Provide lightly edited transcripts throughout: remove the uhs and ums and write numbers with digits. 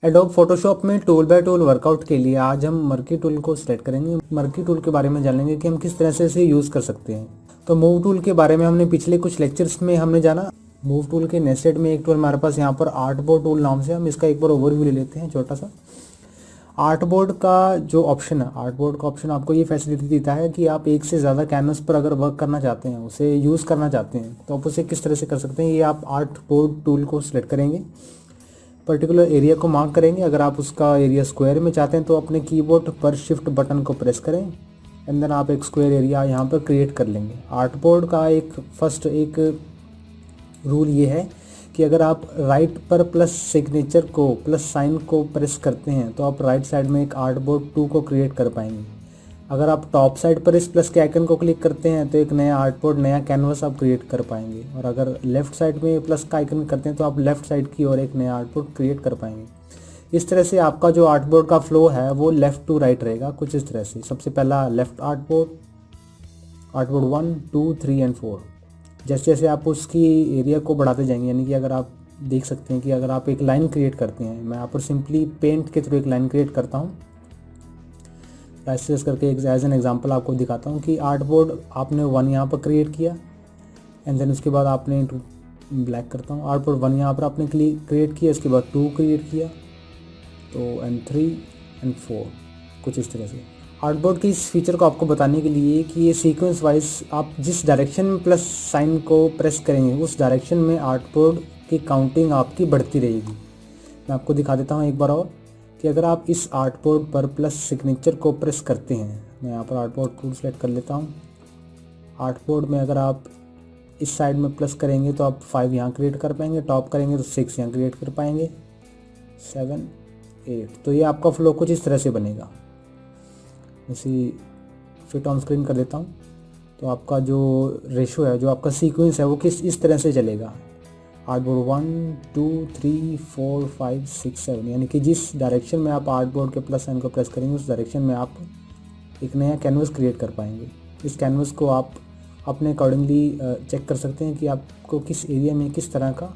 Adobe Photoshop में tool by tool workout के लिए आज हम मर्की टूल को सिलेक्ट करेंगे। मर्की टूल के बारे में जानेंगे कि हम किस तरह से इसे यूज़ कर सकते हैं। तो मूव टूल के बारे में हमने पिछले कुछ लेक्चर्स में हमने जाना। मूव टूल के नेस्टेड में एक टूल हमारे पास यहाँ पर आर्टबोर्ड टूल नाम से, हम इसका एक बार ओवरव्यू ले लेते हैं छोटा सा। आर्टबोर्ड का जो ऑप्शन है, आर्टबोर्ड का ऑप्शन आपको ये फैसिलिटी देता है कि आप एक से ज़्यादा कैनवस पर अगर वर्क करना चाहते हैं, उसे यूज़ करना चाहते हैं, तो आप उसे किस तरह से कर सकते हैं। ये आप आर्टबोर्ड टूल को सिलेक्ट करेंगे, पर्टिकुलर एरिया को मार्क करेंगे। अगर आप उसका एरिया स्क्वायर में चाहते हैं तो अपने कीबोर्ड पर शिफ्ट बटन को प्रेस करें एंड देन आप एक स्क्वायर एरिया यहाँ पर क्रिएट कर लेंगे। आर्टबोर्ड का एक रूल ये है कि अगर आप राइट पर प्लस सिग्नेचर को प्लस साइन को प्रेस करते हैं तो आप राइट साइड में एक आर्टबोर्ड 2 को क्रिएट कर पाएंगे। अगर आप टॉप साइड पर इस प्लस के आइकन को क्लिक करते हैं तो एक नया आर्टबोर्ड, नया कैनवस आप क्रिएट कर पाएंगे। और अगर लेफ्ट साइड में प्लस का आइकन करते हैं तो आप लेफ्ट साइड की और एक नया आर्टबोर्ड क्रिएट कर पाएंगे। इस तरह से आपका जो आर्टबोर्ड का फ्लो है वो लेफ्ट टू राइट रहेगा, कुछ इस तरह से। सबसे पहला लेफ्ट आर्टबोर्ड 1, 2, 3 एंड 4। जैसे जैसे आप उसकी एरिया को बढ़ाते जाएंगे, यानी कि अगर आप देख सकते हैं कि अगर आप एक लाइन क्रिएट करते हैं, मैं यहाँ पर सिंपली पेंट के थ्रू एक लाइन क्रिएट करता हूँ। ऐसे करके एज एन एग्जांपल आपको दिखाता हूँ कि आर्टबोर्ड आपने 1 यहाँ पर क्रिएट किया एंड देन उसके बाद आपने ब्लैक करता हूँ, आर्टबोर्ड 1 यहाँ पर आपने क्रिएट किया, इसके बाद 2 क्रिएट किया, तो एंड 3 एंड 4, कुछ इस तरह से। आर्टबोर्ड की इस फीचर को आपको बताने के लिए कि ये सीक्वेंस वाइज आप जिस डायरेक्शन में प्लस साइन को प्रेस करेंगे उस डायरेक्शन में आर्टबोर्ड की काउंटिंग आपकी बढ़ती रहेगी। मैं आपको दिखा देता हूँ एक बार और कि अगर आप इस आर्टबोर्ड पर प्लस सिग्नेचर को प्रेस करते हैं, मैं यहाँ पर आर्टबोर्ड टूल सेलेक्ट कर लेता हूँ। आर्टबोर्ड में अगर आप इस साइड में प्लस करेंगे तो आप 5 यहाँ क्रिएट कर पाएंगे, टॉप करेंगे तो 6 यहाँ क्रिएट कर पाएंगे, 7, 8। तो ये आपका फ्लो कुछ इस तरह से बनेगा। इसी फिट ऑन स्क्रीन कर देता हूँ तो आपका जो रेशो है, जो आपका सीक्वेंस है वो किस इस तरह से चलेगा। आर्टबोर्ड 1, 2, 3, 4, 5, 6, 7, यानी कि जिस डायरेक्शन में आप आर्टबोर्ड के प्लस साइन को प्रेस करेंगे उस डायरेक्शन में आप एक नया कैनवस क्रिएट कर पाएंगे। इस कैनवस को आप अपने अकॉर्डिंगली चेक कर सकते हैं कि आपको किस एरिया में किस तरह का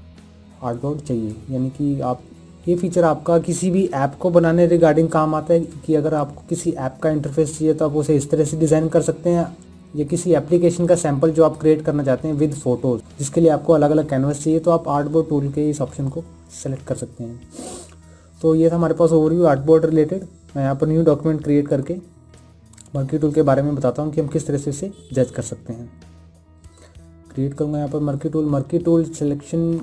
आर्टबोर्ड चाहिए। यानी कि आप ये फीचर आपका किसी भी ऐप को बनाने रिगार्डिंग काम आता है कि अगर आपको किसी ऐप का इंटरफेस चाहिए तो आप उसे इस तरह से डिज़ाइन कर सकते हैं, या किसी एप्लीकेशन का सैंपल जो आप क्रिएट करना चाहते हैं विद फोटोज़, जिसके लिए आपको अलग अलग कैनवस चाहिए, तो आप आर्टबोर्ड टूल के इस ऑप्शन को सेलेक्ट कर सकते हैं। तो ये था हमारे पास ओवरव्यू आर्टबोर्ड रिलेटेड। मैं यहाँ पर न्यू डॉक्यूमेंट क्रिएट करके मर्की टूल के बारे में बताता हूँ कि हम किस तरह से इसे जज कर सकते हैं। क्रिएट करूँगा यहाँ पर murky tool selection.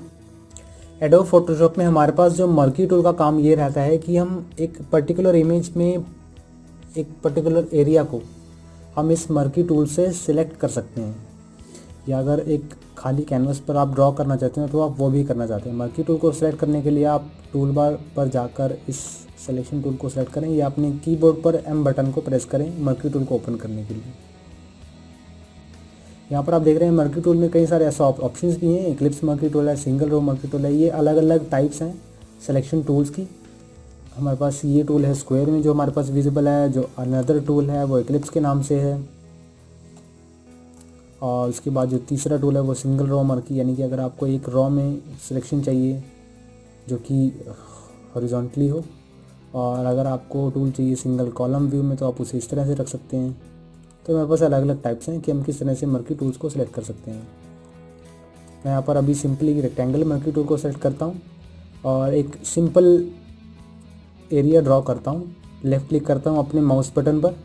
Adobe Photoshop में हमारे पास जो मर्की टूल का काम ये रहता है कि हम एक पर्टिकुलर इमेज में एक पर्टिकुलर एरिया को हम इस मर्की टूल से सिलेक्ट कर सकते हैं, या अगर एक खाली कैनवस पर आप ड्रॉ करना चाहते हैं तो आप वो भी करना चाहते हैं। मर्की टूल को सिलेक्ट करने के लिए आप टूल बार पर जाकर इस सिलेक्शन टूल को सिलेक्ट करें या अपने कीबोर्ड पर M बटन को प्रेस करें मर्की टूल को ओपन करने के लिए। यहाँ पर आप देख रहे हैं मर्की टूल में कई सारे ऐसे ऑप्शंस भी हैं। इक्लिप्स मर्की टूल है, सिंगल रो मर्की टूल है, ये अलग अलग टाइप्स हैं सिलेक्शन टूल्स की। हमारे पास ये टूल है स्क्वायर में जो हमारे पास विजिबल है, जो अनदर टूल है वो इक्लिप्स के नाम से है, और उसके बाद जो तीसरा टूल है वो सिंगल रो मर्की, यानी कि अगर आपको एक रो में सिलेक्शन चाहिए जो कि हॉरिजॉन्टली हो, और अगर आपको टूल चाहिए सिंगल कॉलम व्यू में तो आप उसे इस तरह से रख सकते हैं। तो हमारे पास अलग अलग टाइप्स हैं कि हम किस तरह से मर्की टूल्स को सिलेक्ट कर सकते हैं। मैं यहाँ पर अभी सिंपली रेक्टेंगल मर्की टूल को सेलेक्ट करता हूँ और एक सिंपल एरिया ड्रॉ करता हूँ। लेफ़्ट क्लिक करता हूँ अपने माउस बटन पर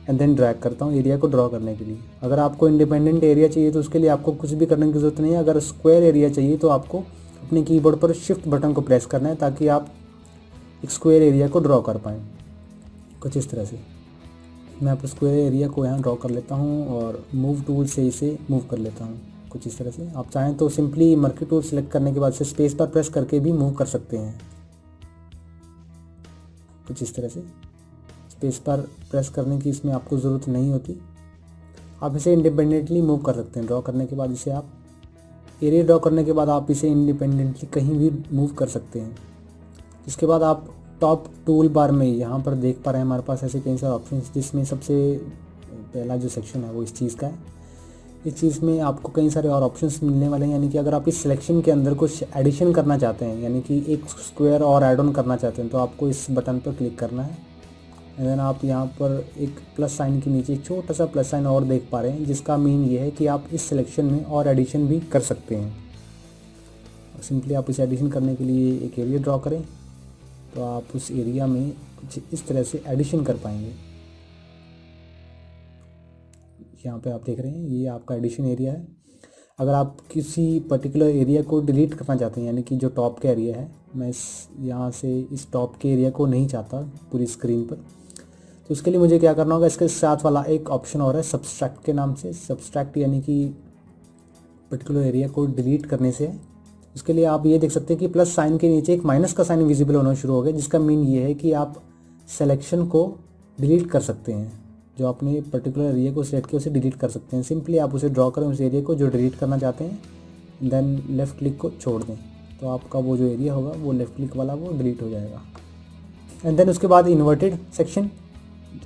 एंड देन ड्रैग करता हूँ एरिया को ड्रॉ करने के लिए। अगर आपको इंडिपेंडेंट एरिया चाहिए तो उसके लिए आपको कुछ भी करने की ज़रूरत नहीं है। अगर स्क्वायर एरिया चाहिए तो आपको अपने कीबोर्ड पर शिफ्ट बटन को प्रेस करना है ताकि आप एक स्क्वायर एरिया को ड्रॉ कर पाएँ, कुछ इस तरह से। मैं यहाँ पर स्क्वायर एरिया को यहाँ ड्रॉ कर लेता हूँ और मूव टूल से इसे मूव कर लेता हूँ, कुछ इस तरह से। आप चाहें तो सिंपली मर्की टूल सेलेक्ट करने के बाद से स्पेस पर प्रेस करके भी मूव कर सकते हैं, कुछ इस तरह से। स्पेस पर प्रेस करने की इसमें आपको ज़रूरत नहीं होती, आप इसे इंडिपेंडेंटली मूव कर सकते हैं। ड्रॉ करने के बाद इसे आप एरिया ड्रॉ करने के बाद आप इसे इंडिपेंडेंटली कहीं भी मूव कर सकते हैं। इसके बाद आप टॉप टूल बार में यहाँ पर देख पा रहे हैं हमारे पास ऐसे कई सारे ऑप्शंस, जिसमें सबसे पहला जो सेक्शन है वो इस चीज़ का है। इस चीज़ में आपको कई सारे और ऑप्शंस मिलने वाले हैं, यानी कि अगर आप इस सिलेक्शन के अंदर कुछ एडिशन करना चाहते हैं, यानी कि एक स्क्वायर और ऐड ऑन करना चाहते हैं, तो आपको इस बटन पर क्लिक करना है। एंड देन आप यहाँ पर एक प्लस साइन के नीचे एक छोटा सा प्लस साइन और देख पा रहे हैं, जिसका मीन ये है कि आप इस सिलेक्शन में और एडिशन भी कर सकते हैं। सिंपली आप इसे एडिशन करने के लिए एक एरिया ड्रॉ करें, तो आप उस एरिया में कुछ इस तरह से एडिशन कर पाएंगे। यहाँ पे आप देख रहे हैं ये आपका एडिशन एरिया है। अगर आप किसी पर्टिकुलर एरिया को डिलीट करना चाहते हैं, यानी कि जो टॉप का एरिया है, मैं यहाँ से इस टॉप के एरिया को नहीं चाहता पूरी स्क्रीन पर, तो उसके लिए मुझे क्या करना होगा, इसके साथ वाला एक ऑप्शन और है सब्सट्रैक्ट के नाम से। सब्सट्रैक्ट यानी कि पर्टिकुलर एरिया को डिलीट करने से। उसके लिए आप ये देख सकते हैं कि प्लस साइन के नीचे एक माइनस का साइन विजिबल होना शुरू हो गया, जिसका मीन ये है कि आप सिलेक्शन को डिलीट कर सकते हैं। जो आपने पर्टिकुलर एरिया को सेलेक्ट किया उसे डिलीट कर सकते हैं। सिंपली आप उसे ड्रॉ करें उस एरिया को जो डिलीट करना चाहते हैं, देन लेफ़्ट क्लिक को छोड़ दें, तो आपका वो जो एरिया होगा वो लेफ़्ट क्लिक वाला वो डिलीट हो जाएगा। एंड देन उसके बाद इन्वर्टेड सेक्शन,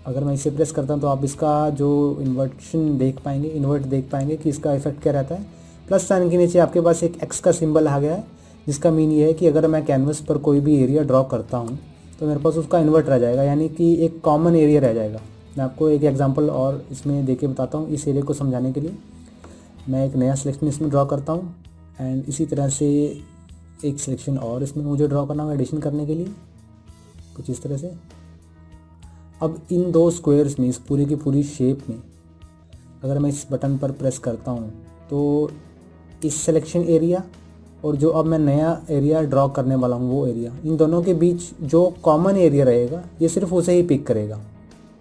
अगर मैं इसे प्रेस करता हूँ तो आप इसका जो इन्वर्शन देख पाएंगे, इन्वर्ट देख पाएंगे कि इसका इफेक्ट क्या रहता है। प्लस साइन के नीचे आपके पास एक एक्स का सिंबल आ गया है, जिसका मीन ये है कि अगर मैं कैनवस पर कोई भी एरिया ड्रॉ करता हूँ तो मेरे पास उसका इन्वर्ट रह जाएगा, यानी कि एक कॉमन एरिया रह जाएगा। मैं आपको एक एग्जांपल और इसमें देके बताता हूँ इस एरिया को समझाने के लिए। मैं एक नया सिलेक्शन इसमें ड्रॉ करता हूँ, एंड इसी तरह से एक सिलेक्शन और इसमें मुझे ड्रॉ करना होगा एडिशन करने के लिए, कुछ इस तरह से। अब इन दो स्क्वायर्स में, इस पूरी की पूरी शेप में, अगर मैं इस बटन पर प्रेस करता हूँ तो इस सिलेक्शन एरिया और जो अब मैं नया एरिया ड्रॉ करने वाला हूँ वो एरिया, इन दोनों के बीच जो कॉमन एरिया रहेगा ये सिर्फ उसे ही पिक करेगा।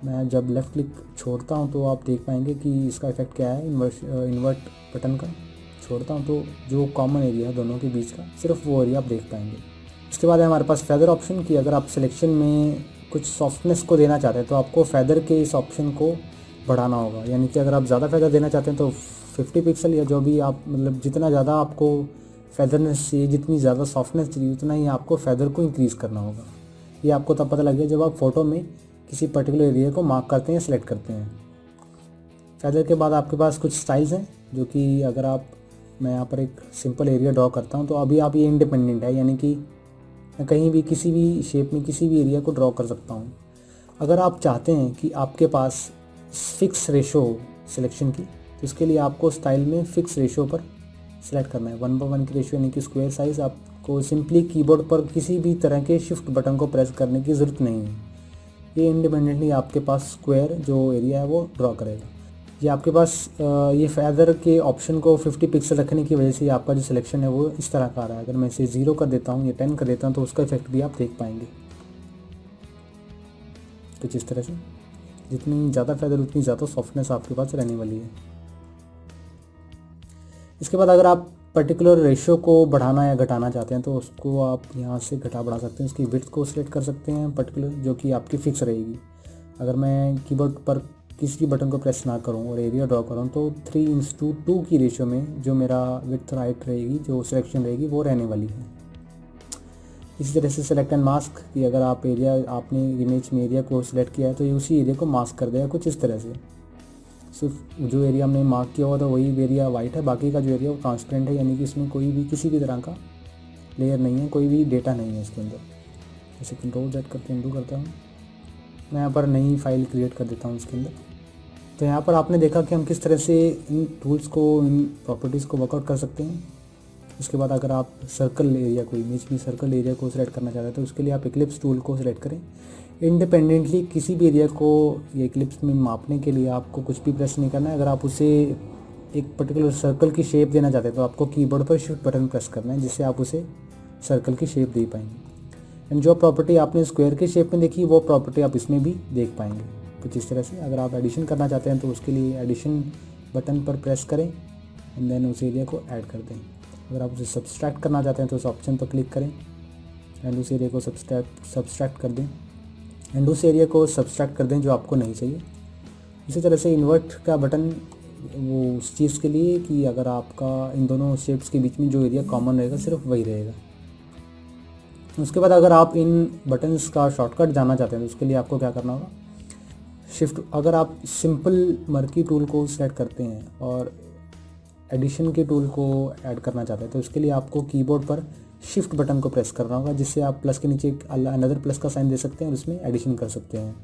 मैं जब लेफ़्ट क्लिक छोड़ता हूँ तो आप देख पाएंगे कि इसका इफेक्ट क्या है। इन्वर्ट बटन का छोड़ता हूँ तो जो कॉमन एरिया है दोनों के बीच का, सिर्फ वो एरिया आप देख पाएंगे। उसके बाद है हमारे पास फेदर ऑप्शन की। अगर आप सिलेक्शन में कुछ सॉफ्टनेस को देना चाहते हैं तो आपको फेदर के इस ऑप्शन को बढ़ाना होगा, यानी कि अगर आप ज़्यादा फेदर देना चाहते हैं तो 50 पिक्सल या जो भी आप, मतलब जितना ज़्यादा आपको फेदरनेस चाहिए, जितनी ज़्यादा सॉफ्टनेस चाहिए, उतना ही आपको फेदर को इंक्रीज़ करना होगा। ये आपको तब पता लगेगा जब आप फ़ोटो में किसी पर्टिकुलर एरिया को मार्क करते हैं, सेलेक्ट करते हैं। फेदर के बाद आपके पास कुछ स्टाइल्स हैं, जो कि अगर आप, मैं यहाँ पर एक सिंपल एरिया ड्रॉ करता हूँ तो अभी आप ये इंडिपेंडेंट है, यानी कि मैं कहीं भी किसी भी शेप में किसी भी एरिया को ड्रॉ कर सकता हूँ। अगर आप चाहते हैं कि आपके पास फिक्स रेशो हो सिलेक्शन की, तो इसके लिए आपको स्टाइल में फिक्स रेशो पर सेलेक्ट करना है। 1:1 की रेशो यानी कि स्क्वायर साइज़। आपको सिंपली कीबोर्ड पर किसी भी तरह के शिफ्ट बटन को प्रेस करने की ज़रूरत नहीं है, ये इंडिपेंडेंटली आपके पास स्क्वायर जो एरिया है वो ड्रॉ करेगा। ये आपके पास ये फेदर के ऑप्शन को 50 पिक्सल रखने की वजह से आपका जो सिलेक्शन है वो इस तरह का आ रहा है। अगर मैं इसे 0 कर देता हूँ या 10 कर देता हूँ तो उसका इफेक्ट भी आप देख पाएंगे कुछ इस तरह से। जितनी ज़्यादा फेदर उतनी ज़्यादा सॉफ्टनेस आपके पास रहने वाली है। इसके बाद अगर आप पर्टिकुलर रेशियो को बढ़ाना या घटाना चाहते हैं तो उसको आप यहाँ से घटा बढ़ा सकते हैं। उसकी विड्थ को सिलेक्ट कर सकते हैं पर्टिकुलर, जो कि आपकी फ़िक्स रहेगी। अगर मैं कीबोर्ड पर किसी भी बटन को प्रेस ना करूं और एरिया ड्रॉ करूं तो 3:2 की रेशियो में जो मेरा विड्थ राइट रहेगी, जो सिलेक्शन रहेगी वो रहने वाली है। इसी तरह से सेलेक्ट एंड मास्क कि अगर आप एरिया, आपने इमेज में एरिया को सिलेक्ट किया है तो ये उसी एरिया को मास्क कर देगा कुछ इस तरह से। सिर्फ जो एरिया हमने मार्क किया हुआ था वही एरिया वाइट है, बाकी का जो एरिया वो ट्रांसपेरेंट है, यानी कि इसमें कोई भी किसी भी तरह का लेयर नहीं है, कोई भी डेटा नहीं है इसके अंदर। जैसे कंट्रोल Z करके अनडू करता हूँ, मैं यहाँ पर नई फाइल क्रिएट कर देता हूँ इसके अंदर। तो यहाँ पर आपने देखा कि हम किस तरह से इन टूल्स को, इन प्रॉपर्टीज़ को वर्कआउट कर सकते हैं। उसके बाद अगर आप सर्कल एरिया को, इमेज में सर्कल एरिया को सिलेक्ट करना चाहते हैं तो उसके लिए आप इक्लिप्स टूल को सिलेक्ट करें। इंडिपेंडेंटली किसी भी एरिया को ये इक्लिप्स में मापने के लिए आपको कुछ भी प्रेस नहीं करना है। अगर आप उसे एक पर्टिकुलर सर्कल की शेप देना चाहते हैं तो आपको कीबोर्ड पर शिफ्ट बटन प्रेस करना है, जिससे आप उसे सर्कल की शेप दे पाएंगे। एंड जो प्रॉपर्टी आपने स्क्वायर की शेप में देखी वो प्रॉपर्टी आप इसमें भी देख पाएंगे कुछ इस तरह से। अगर आप एडिशन करना चाहते हैं तो उसके लिए एडिशन बटन पर प्रेस करें एंड देन उस एरिया को ऐड कर दें। अगर आप उसे सब्सट्रैक्ट करना चाहते हैं तो उस ऑप्शन पर क्लिक करें एंड उस एरिया को सब्सट्रैक्ट कर दें एंड उस एरिया को सब्सट्रैक्ट कर दें जो आपको नहीं चाहिए। इसी तरह से इन्वर्ट का बटन वो उस चीज़ के लिए कि अगर आपका इन दोनों शेप्स के बीच में जो एरिया कॉमन रहेगा सिर्फ वही रहेगा। उसके बाद अगर आप इन बटन्स का शॉर्टकट जानना चाहते हैं तो उसके लिए आपको क्या करना होगा, शिफ्ट, अगर आप सिंपल मर्की टूल को सेलेक्ट करते हैं और एडिशन के टूल को ऐड करना चाहते हैं तो उसके लिए आपको कीबोर्ड पर शिफ्ट बटन को प्रेस करना होगा, जिससे आप प्लस के नीचे एक अनदर प्लस का साइन दे सकते हैं और उसमें एडिशन कर सकते हैं।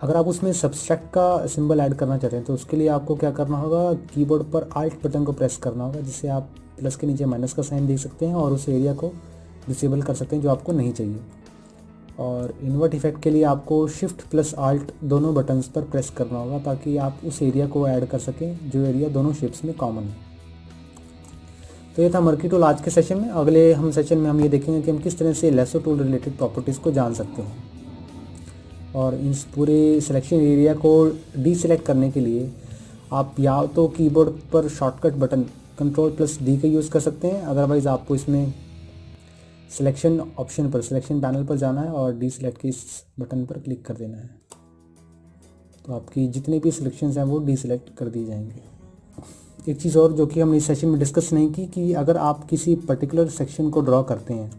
अगर आप उसमें सब्सट्रैक्ट का सिंबल ऐड करना चाहते हैं तो उसके लिए आपको क्या करना होगा, कीबोर्ड पर आल्ट बटन को प्रेस करना होगा, जिससे आप प्लस के नीचे माइनस का साइन दे सकते हैं और उस एरिया को डिसेबल कर सकते हैं जो आपको नहीं चाहिए। और इन्वर्ट इफेक्ट के लिए आपको शिफ्ट प्लस आल्ट दोनों बटन्स पर प्रेस करना होगा ताकि आप उस एरिया को ऐड कर सकें जो एरिया दोनों शेप्स में कॉमन है। तो ये था मर्की टूल आज के सेशन में। अगले हम सेशन में हम ये देखेंगे कि हम किस तरह से लेसो टूल रिलेटेड प्रॉपर्टीज़ को जान सकते हैं। और इस पूरे सिलेक्शन एरिया को डीसिलेक्ट करने के लिए आप या तो कीबोर्ड पर शॉर्टकट बटन Ctrl+D का यूज़ कर सकते हैं, अदरवाइज़ आपको इसमें सिलेक्शन ऑप्शन पर सिलेक्शन पैनल पर जाना है और डीसिलेक्ट के इस बटन पर क्लिक कर देना है। तो आपकी जितने भी सिलेक्शंस हैं वो डीसिलेक्ट कर दिए जाएंगे। एक चीज़ और जो कि हमने इस सेशन में डिस्कस नहीं की कि अगर आप किसी पर्टिकुलर सेक्शन को ड्रॉ करते हैं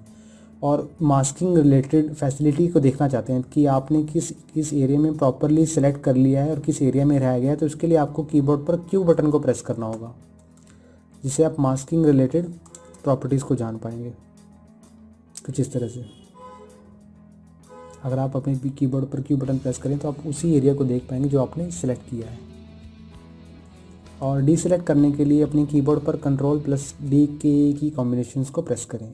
और मास्किंग रिलेटेड फैसिलिटी को देखना चाहते हैं कि आपने किस एरिया में प्रॉपरली सेलेक्ट कर लिया है और किस एरिया में रह गया है, तो उसके लिए आपको कीबोर्ड पर क्यू बटन को प्रेस करना होगा, जिससे आप मास्किंग रिलेटेड प्रॉपर्टीज़ को जान पाएंगे कुछ इस तरह से। अगर आप अपने कीबोर्ड पर क्यू बटन प्रेस करें तो आप उसी एरिया को देख पाएंगे जो आपने सिलेक्ट किया है। और डीसिलेक्ट करने के लिए अपने कीबोर्ड पर Ctrl+D की कॉम्बिनेशंस को प्रेस करें।